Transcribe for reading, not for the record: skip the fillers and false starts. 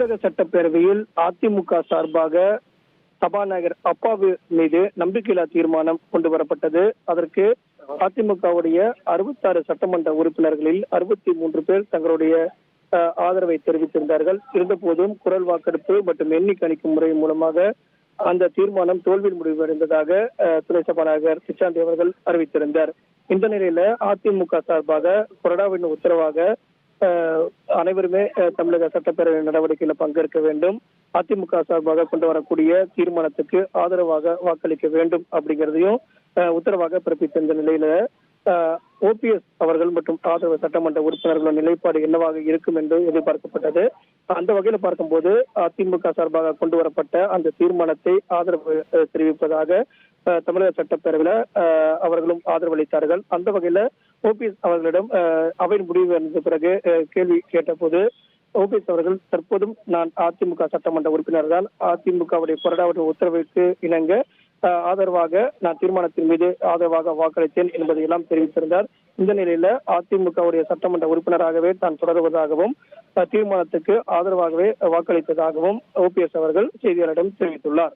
தமிழக சட்டப்பேரவையில் அதிமுக சார்பாக சபாநாயகர் அப்பாவு மீது நம்பிக்கையில்லா தீர்மானம் கொண்டு வரப்பட்டது. அதற்கு அதிமுகவுடைய 66 சட்டமன்ற உறுப்பினர்களில் 63 பேர் தங்களுடைய ஆதரவை தெரிவித்திருந்தார்கள். இருந்தபோதும் குரல் வாக்கெடுப்பு மற்றும் எண்ணி கணிக்கும் முறை மூலமாக அந்த தீர்மானம் தோல்வியில் முடிவடைந்ததாக துணை சபாநாயகர் பிச்சாண்டி அவர்கள் அறிவித்திருந்தார். இந்த நிலையில அதிமுக சார்பாக கொறடாவின் உத்தரவாக அனைவருமே தமிழக சட்டப்பேரவை நடவடிக்கையில பங்கேற்க வேண்டும், அதிமுக சார்பாக கொண்டு வரக்கூடிய தீர்மானத்துக்கு ஆதரவாக வாக்களிக்க வேண்டும் அப்படிங்கிறதையும் உத்தரவாக பிறப்பித்த நிலையில ஓபிஎஸ் அவர்கள் மற்றும் ஆதரவு சட்டமன்ற உறுப்பினர்களின் நிலைப்பாடு என்னவாக இருக்கும் என்று எதிர்பார்க்கப்பட்டது. அந்த வகையில பார்க்கும்போது அதிமுக சார்பாக கொண்டு வரப்பட்ட அந்த தீர்மானத்தை ஆதரவு தெரிவிப்பதாக தமிழக சட்டப்பேரவையில அவர்களும் ஆதரவளித்தார்கள். அந்த வகையில ஓபிஎஸ் அவர்களிடம் அவையின் முடிவு வந்த பிறகு கேள்வி கேட்டபோது ஓபிஎஸ் அவர்கள் தற்போதும் நான் அதிமுக சட்டமன்ற உறுப்பினர் தான், அதிமுகவுடைய கொறடாவுடைய உத்தரவிற்கு இணங்க ஆதரவாக நான் தீர்மானத்தின் மீது ஆதரவாக வாக்களித்தேன் என்பதையெல்லாம் தெரிவித்திருந்தார். இந்த நிலையில அதிமுகவுடைய சட்டமன்ற உறுப்பினராகவே தான் தொடருவதாகவும் தீர்மானத்துக்கு ஆதரவாகவே வாக்களித்ததாகவும் ஓபிஎஸ் அவர்கள் செய்தியாளரிடம் தெரிவித்துள்ளார்.